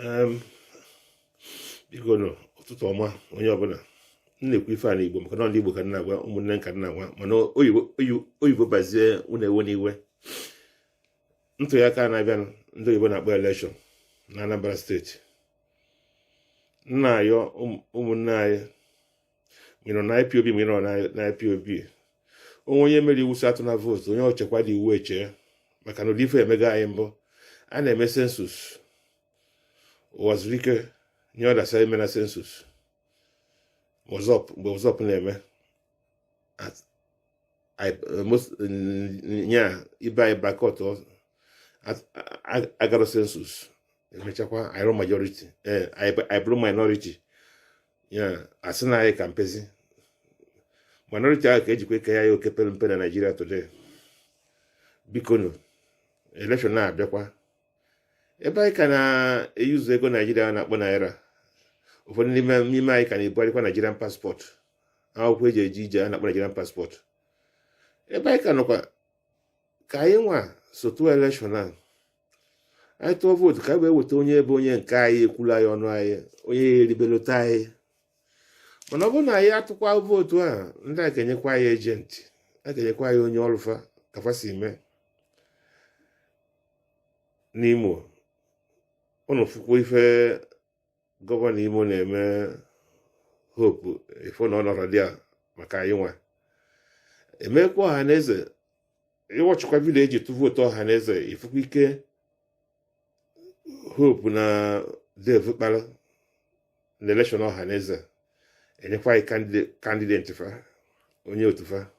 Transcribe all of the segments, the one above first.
Um, biko nọ ụtụtụ ọma onye ọbụla. M na-ekwu ife a n'Igbo maka na ndị Igbo ka na-agwa ụmụnne nka na-agwa, mana oyibo bazie unu ewe n'iwe. Ntụli aka na-abịa ndị oyibo na-akpọ elekshọn na Anambra steeti. Nna ayọ ụmụnne anyị mịrọ na IPOB mịrọ na IPOB, onye mere iwu si atụ na vootu, onye ọchekwa dị iwu eche, maka na ụdị ife emega anyị mbụ. A na-eme sensus ụwa zuru ike nye ọdasa eme na sensus mgbe ọzọp na-eme nya ibe anyị bakọt agaro sensus emechakwa ayrụ majority anyị bụrụ minority ya asị na anyị ka mpezi minority ahụ ka ejikwa ike ya oke pere mpe na Nigeria today. Biko nụ election na-abịakwa ebe anyị ka na-eyuzu ego Naijiria a na-akpọ naira. Ụfọdụ n'ime anyị ka na-ebugharịkwa Nigerian passport, akwụkwọ eji eje ije a na-akpọ Nigerian passport. Ebe anyị ka nọkwa ka anyị nwa sotu elekshọn a, anyị tụọ vootu ka anyị wee weta onye ebe onye nke anyị ekwulu anyị ọnụ anyị, onye eribelata anyị. Mana ọ bụrụ na anyị atụkwa vootu a, ndị a ga-enyekwa anyị ejenti, a ga-enyekwa anyị onye ọrụfa kafa si mee n'Imo. Ụnụ fụkwa ife gọvanọ Imo na-eme Hope ifo na ọnọrọ dị a maka anyị nwa emekwa ọha na eze. Ịwọchịkwa vidiyo eji tụ vootu ọha na eze, ifụkwa ike Hope na Dave kpara na elekshọn ọha na eze, enyekwa anyị kandideti fa, onye otu fa.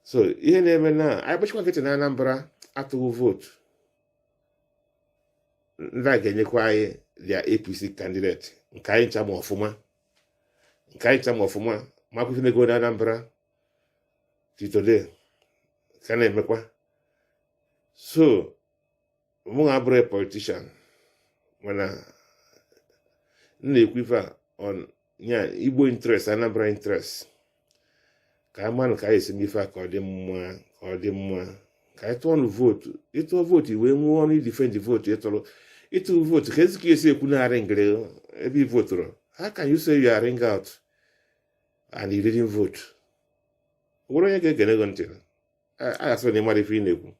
So ihe na-eme na anyị gbachikwa nkịtị na Anambra atụghị vootu, ndị a ga-enyekwa anyị their APC candidate nke anyị ncha ma ọfụma ma akwụkwọ nego na Anambra titode ka na-emekwa. So mụ abụrụ politician, mana m na-ekwu ife a on nya Igbo interest, Anambra interest, ka a manụ ka anyị esi ife a ka ọ dị mma ka anyị tụọ vootu. Ịtụọ vootu iwe nwee ọnụ idifendi vootu ịtụ vootu ka ezi ka esi ekwu na ngere ebe ị voturu. How can you say you are ring out and you didn't vote? Onwere onye ga-egene gị ntị, a gasịrị na ịmara ife ị na-ekwu.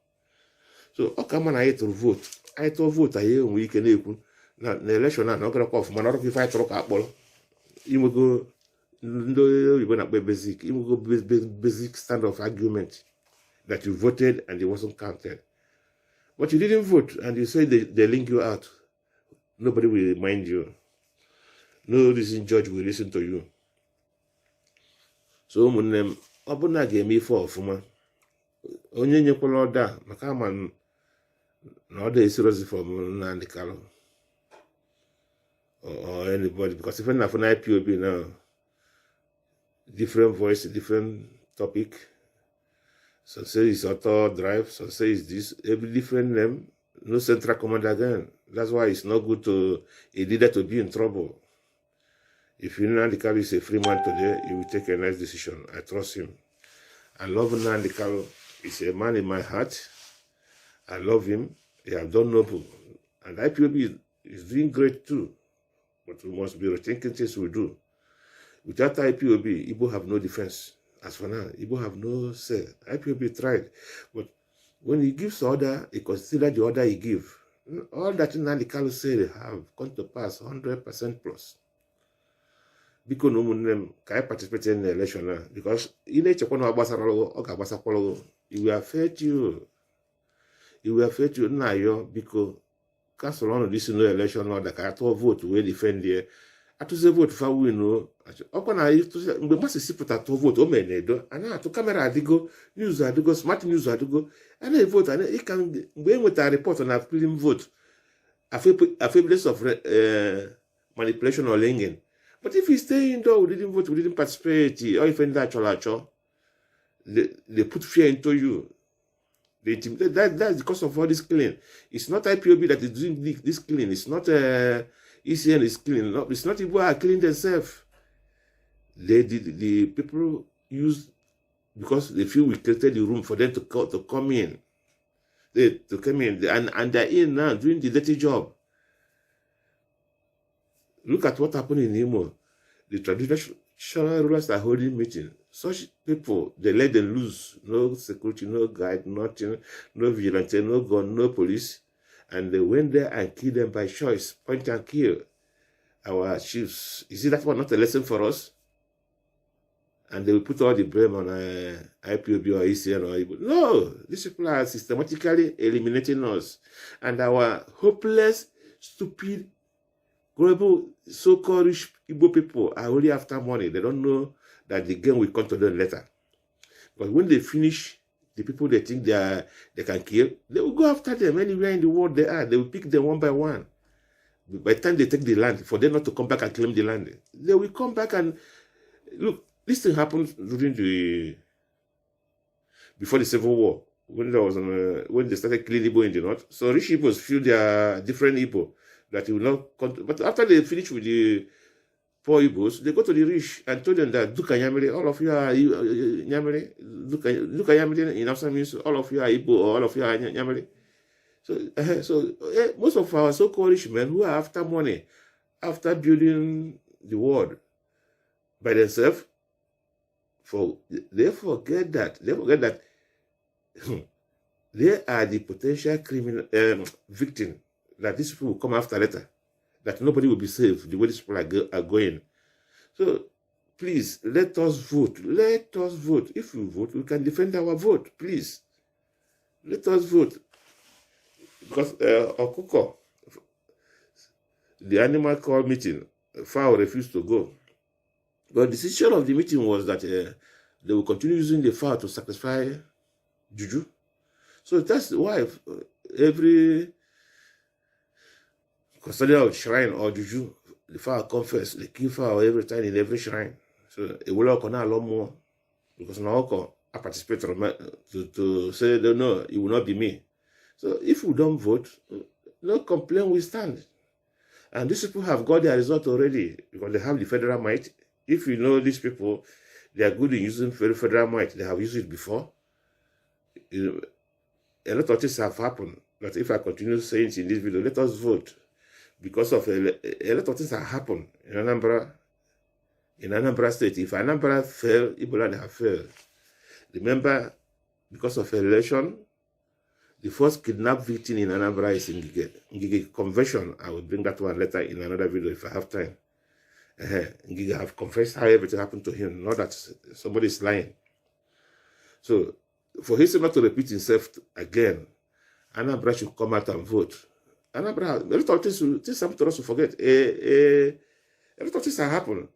So ọ ka mma na anyị tụrụ vootu, anyị tụọ vootu anyị enwe ike na-ekwu na elekshọn a na ọ garakwa ọfụma, na ọrụkwa ife anyị tụrụ ka akpọrọ inwego ndị oyibo na-akpọ basic, inwego basic stand of argument that you voted and it wasn't counted. But you didn't vote and you say they link you out. Nobody will mind you. No reason judge will listen to you. So ụmụnne m, ọ bụ na ga-eme ife ọfụma, onye nyekwala ọda maka ama na ọda esirozi from Nnamdi Kanu or anybody, because if na for IPOB now, different voice, different topic. Some say it's auto drive, some say it's this, every different name, no central command again. That's why it's not good to a leader to be in trouble. If you know Nnamdi Kanu is a free man today, he will take a nice decision. I trust him. I love Nnamdi Kanu. He's a man in my heart. I love him. He has done noble. And IPOB is doing great too. But we must be rethinking things we do. Without IPOB, Igbo have no defense. As for now, Igbo have no say. IPOB tried, but when he gives order, he considers the order he gives. All that Nnamdi Kanu said have come to pass 100% plus. Because no one can participate in the election now. Because in each one of us are all it will affect you. It will affect you now, because cancel on this no election order. Can vote to defend there. Atụzi vote fa win ọkwa na mgbe mmasị sipụta tụọ vote o mere na-edo a na-atụ kamera adịgo, news adịgo, smart news adịgo, a na-evote ịka mgbe e nwetara report na film vote evidence of manipulation or lying. But if you stay indoor, we didn't vote, we didn't participate, or if any achọ they put fear into you. They intimidate. That's because of all this killing. It's not IPOB that is doing this killing. It's not ECN is killing. No, it's not Igbo are killing themselves. The people use, because they feel we created the room for them to come in. And they're in now doing the dirty job. Look at what happened in Imo. The traditional rulers are holding meeting. Such people, they let them loose. No security, no guide, nothing, no vigilante, no gun, no police. And they went there and killed them by choice, point and kill our chiefs. Is that one not a lesson for us? And they will put all the blame on IPOB or ECN or Igbo. No, these people are systematically eliminating us. And our hopeless, stupid, global, so-called rich Igbo people are only after money. They don't know that the game will come to them later. But when they finish, the people they think they can kill, they will go after them anywhere in the world they are. They will pick them one by one. By the time they take the land, for them not to come back and claim the land, they will come back and look. This thing happened during before the Civil War, when there was when they started killing Igbo in the north. So rich Igbos feel they are different Igbo that will not. But after they finish with the poor Igbos, they go to the rich and told them that Duka Yamere, all of you are Yamere. Duka Yamere in Hausa means all of you are Igbo or all of you are Yamere. So most of our so-called rich men who are after money, after building the world by themselves, they forget that they are the potential criminal victim that these people will come after later, that nobody will be saved the way these people are going. So please, let us vote. Let us vote. If we vote, we can defend our vote. Please, let us vote. Because Okuko, the animal call meeting, fowl refused to go. But the decision of the meeting was that they will continue using the fowl to sacrifice juju. So that's why every custodian of shrine or juju, the fowl comes first. They kill fowl every time in every shrine. So it will not a lot more because now I participate to say no, it will not be me. So if we don't vote, no complaint will stand. And these people have got their result already because they have the federal might. If you know these people, they are good in using federal might. They have used it before. A lot of things have happened. But if I continue saying it in this video, let us vote. Because of a lot of things have happened in Anambra State. If Anambra fail, Igboland have failed. Remember, because of election, the first kidnapped victim in Anambra is Ngige. Ngige conversion. I will bring that one later in another video if I have time. Ngige have confessed how everything happened to him, not that somebody is lying. So, for him not to repeat himself again, Anambra should come out and vote. Anambra, a lot of things happen to us to forget. A lot of things have happened.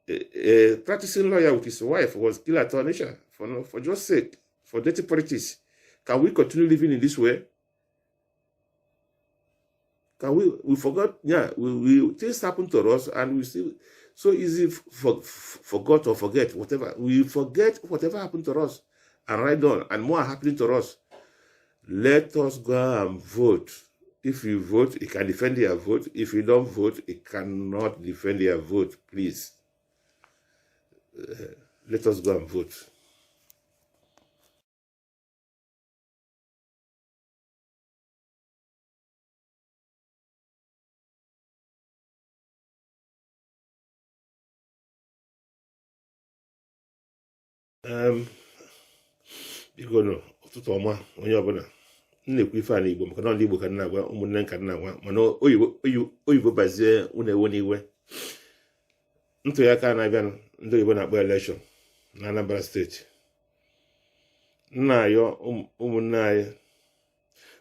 A practicing lawyer with his wife was killed at Onitsha for just sake, for dirty politics. Can we continue living in this way? Can we forgot? Yeah, things happen to us, and we still so easy forgot or forget whatever. We forget whatever happened to us and write down, and more happening to us. Let us go and vote. If you vote, you can defend your vote. If you don't vote, you cannot defend your vote. Please, let us go and vote. Biko no ụtụtụ ọma onye ọbụla na-ekwu ife a n'Igbo maka na ndị Igbo ka nna agwa ụmụnne nka nna agwa mana oyibo bazie unu ewe n'iwe. Ntụli aka na-abịa ndị oyibo na-akpọ elekshọn na Anambra steeti. Nna ayọ ụmụnne anyị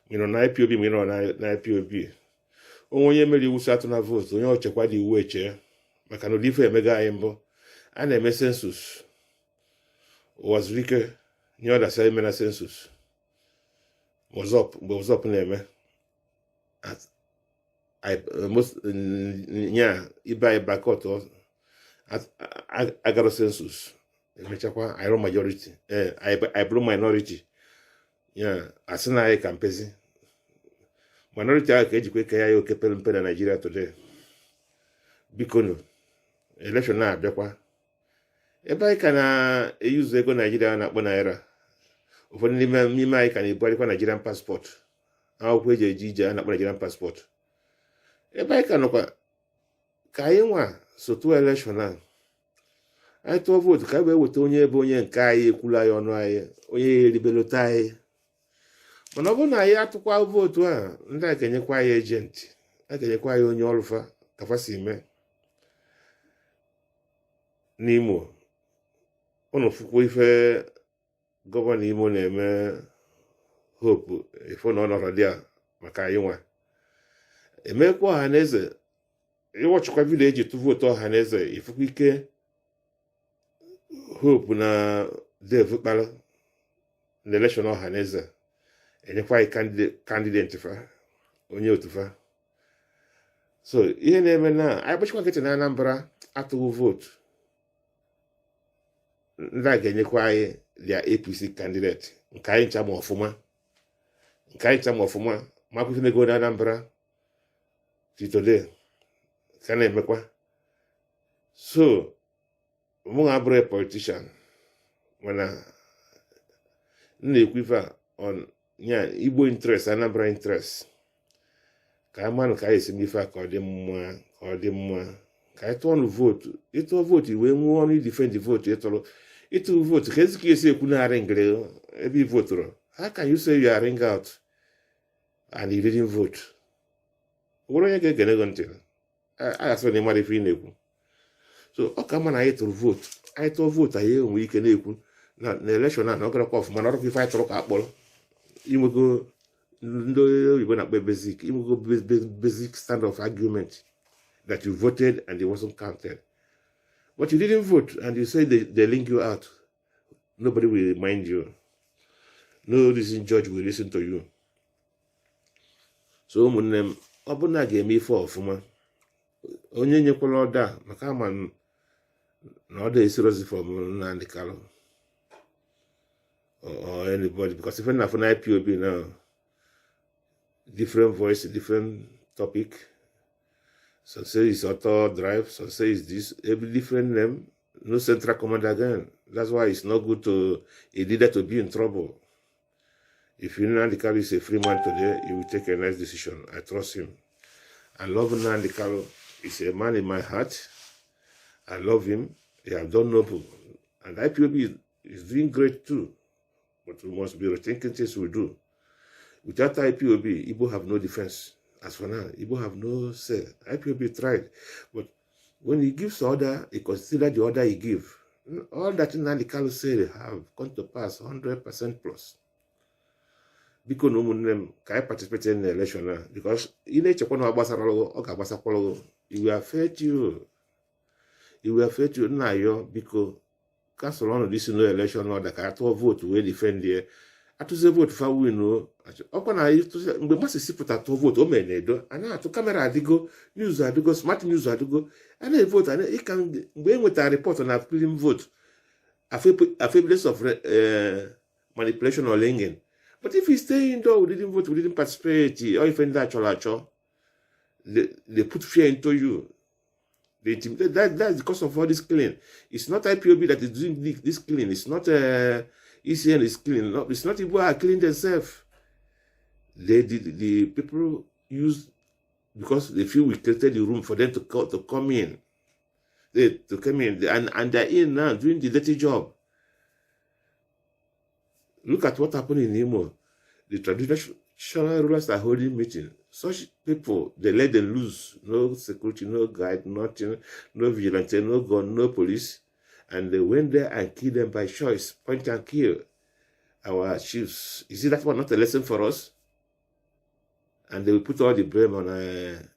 mịrọ na IPOB mịrọ na IPOB onwe onye mere iwu si atụ na vootu onye ochekwa dị iwu eche maka na ụdị ife emega anyị mbụ a na-eme sensus ụwa zuru ike nye ọdasa eme na sensus mgbe wọzọp na-eme nya ibe anyị bakọt agaro sensus emechakwa ayrụ majority anyị bụrụ minority ya asị na anyị ka mpezi minority ahụ ka ejikwa ike ya oke pere mpe na Nigeria today. Biko nụ election na-abịakwa ebe anyị ka na-eyuzu ego Nigeria na-akpọ naira. Ụfọdụ n'ime anyị ka na-ebugharịkwa Nigerian passport, akwụkwọ eji eje ije a na-akpọ Nigerian passport. Ebe anyị ka nọkwa ka anyị nwa sotu elekshọn a anyị tụọ vootu ka anyị wee weta onye ebe onye nke anyị ekwulu anyị ọnụ anyị onye eribelata anyị. Mana ọ bụrụ na anyị atụkwa vootu a, ndị a ga-enyekwa anyị ejenti, a ga-enyekwa anyị onye ọrụfa kafa si mee n'Imo. Ụnụ fụkwa ife gọvanọ Imo na-eme Hope ifo na ọ nọrọ dị a maka anyị nwa emekwa ọha na eze. Ịwọchịkwa vidiyo eji tụ vootu ọha na eze, ifụkwa ike Hope na Dave kpara na elekshọn ọha na eze enyekwa anyị kandideti fa onye otu fa. So ihe na-eme na anyị gbachikwa nkịtị na Anambra atụghị vootu, ndị a ga-enyekwa anyị lia APC kandideti nke anyị ncha ma ọfụma makwa ife na-ego na Anambra titode ka na-emekwa. So mụ ga-abụrụ politishan, mana m na-ekwu ife a on nya Igbo interest, Anambra interest, ka a manụ ka anyị esi ife a ka ọ dị mma ka anyị tụọ ọnụ vootu. Ịtụọ vootu iwee nwee ọnụ idifendi vootu ịtụ vootu ka ezi ka esi ekwu na-arị ngere ebe ị voturu. How can you say you are ring out and you didn't vote? Were onye ga-egene gị ntị a gasị na ịmara ife ị na-ekwu. So ọ ka mma na anyị tụrụ vootu, anyị tụọ vootu anyị enwe ike na-ekwu na elekshọn a na ọ garakwa ọfụma na ọrụkwa ife anyị tụrụ ka akpọrọ inwego ndị oyibo na-akpọ basic, inwego basic stand of argument that you voted and it wasn't counted. But you didn't vote and you say they link you out. Nobody will remind you. No reason judge will listen to you. So ụmụnne m, ọ bụ na ga-eme ife ọfụma, onye nyekwala ọda maka ama na ọda esirozi from Nnamdi Kanu or anybody, because if na for IPOB now, different voice, different topic. Some say it's auto drive, some say it's this, every different name, no central command again. That's why it's not good to a leader to be in trouble. If you know Nnamdi Kanu is a free man today, he will take a nice decision. I trust him. I love Nnamdi Kanu. He's a man in my heart. I love him. He has done noble. And IPOB is doing great too. But we must be rethinking things we do. Without IPOB, Igbo have no defense. As for now, Igbo have no say. IPOB tried. But when he gives order, he considers the order he gives. All that Nnamdi Kanu said have come to pass 100% plus. Because no one can participate in the election now. Because in each one of us it will affect you. It will affect you now because cancel on this no election order can vote to defend there. At the vote for we know. Upon I used to say we must see put at vote omenedo and now to camera adigo, news adigo, smart news adigo, and I vote and it can when with a report on a film vote. A place of manipulation or linging. But if we stay indoor, we didn't vote, we didn't participate, or if they put fear into you. They intimidate. That's because of all this killing. It's not IPOB that is doing this killing. It's not ECN is killing. No, it's not people are killing themselves. The people use because they feel we created the room for them to come in. To come in and they're in now doing the dirty job. Look at what happened in Imo. The traditional rulers are holding meeting. Such people, they let them loose. No security, no guide, nothing, no vigilante, no gun, no police. And they went there and killed them by choice. Point and kill our chiefs. You see, that was not a lesson for us. And they will put all the blame on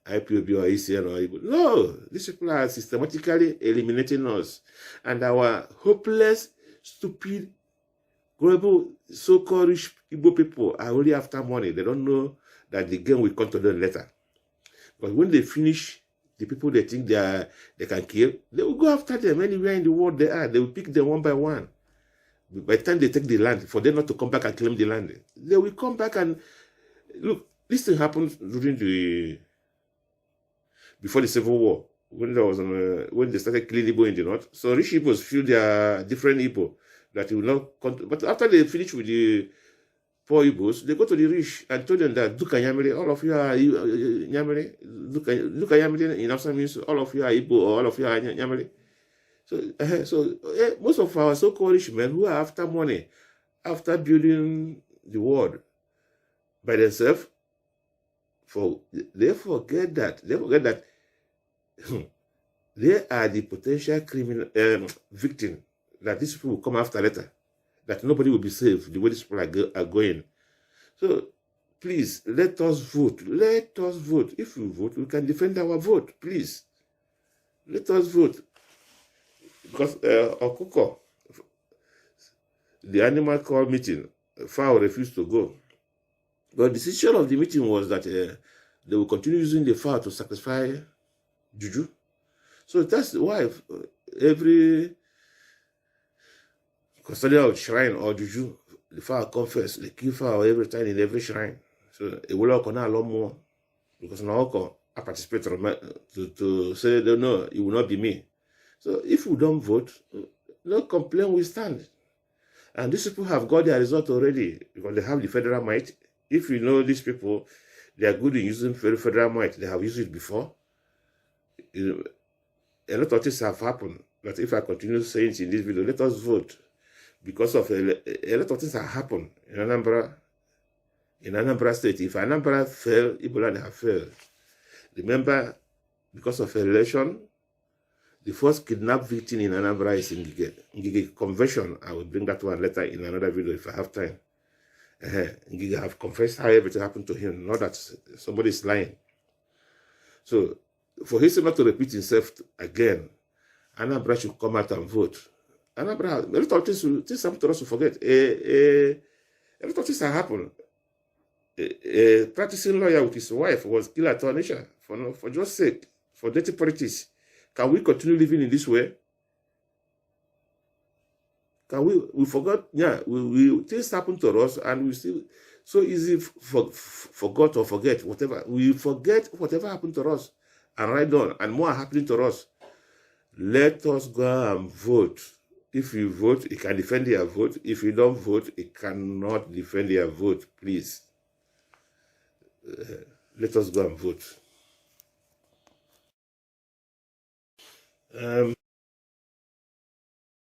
IPOB or ECN or Igbo. No, these people are systematically eliminating us. And our hopeless, stupid, global, so-called rich Igbo people are only after money. They don't know that the game will come to them later. But when they finish, the people they think they can kill, they will go after them anywhere in the world they are. They will pick them one by one. By the time they take the land, for them not to come back and claim the land, they will come back and look. This thing happened before the Civil War, when there was when they started killing Igbo in the north. So rich Igbos feel they are different Igbo that will not. But after they finish with the poor Igbos, they go to the rich and tell them that Duka Nyamere, all of you are Nyamere. Duka Nyamere in Hausa means all of you are Igbo or all of you are Nyamere. So, most of our so-called rich men who are after money, after building the world by themselves, they forget that they are the potential criminal victim that these people will come after later, that nobody will be safe the way these people are going. So please, let us vote. Let us vote. If we vote, we can defend our vote. Please, let us vote. Because Okuko, the animal call meeting, fowl refused to go. But the decision of the meeting was that they will continue using the fowl to sacrifice juju. So that's why every custodian of shrine or juju, the fowl comes first. They kill fowl every time in every shrine. So it will not a lot more because now I participate to say no, it will not be me. So if we don't vote, no complaint will stand. And these people have got their result already because they have the federal might. If you know these people, they are good in using federal might. They have used it before. A lot of things have happened. But if I continue saying it in this video, let us vote. Because of a lot of things have happened in Anambra State. If Anambra fail, Igboland have failed. Remember, because of election, the first kidnapped victim in Anambra is Ngige Convention. I will bring that one later in another video if I have time. Ngige have confessed how everything happened to him, not that somebody is lying. So, for him not to repeat himself again, Anambra should come out and vote. Anambra, a lot of things happen to us to forget. A lot of things have happened. A practicing lawyer with his wife was killed at Onitsha for just sake, for dirty politics. Can we continue living in this way? Can we forgot? Yeah, things happen to us, and we still so easy forgot or forget whatever. We forget whatever happened to us, and right on, and more happening to us. Let us go and vote. If you vote, you can defend your vote. If you don't vote, you cannot defend your vote. Please, let us go and vote.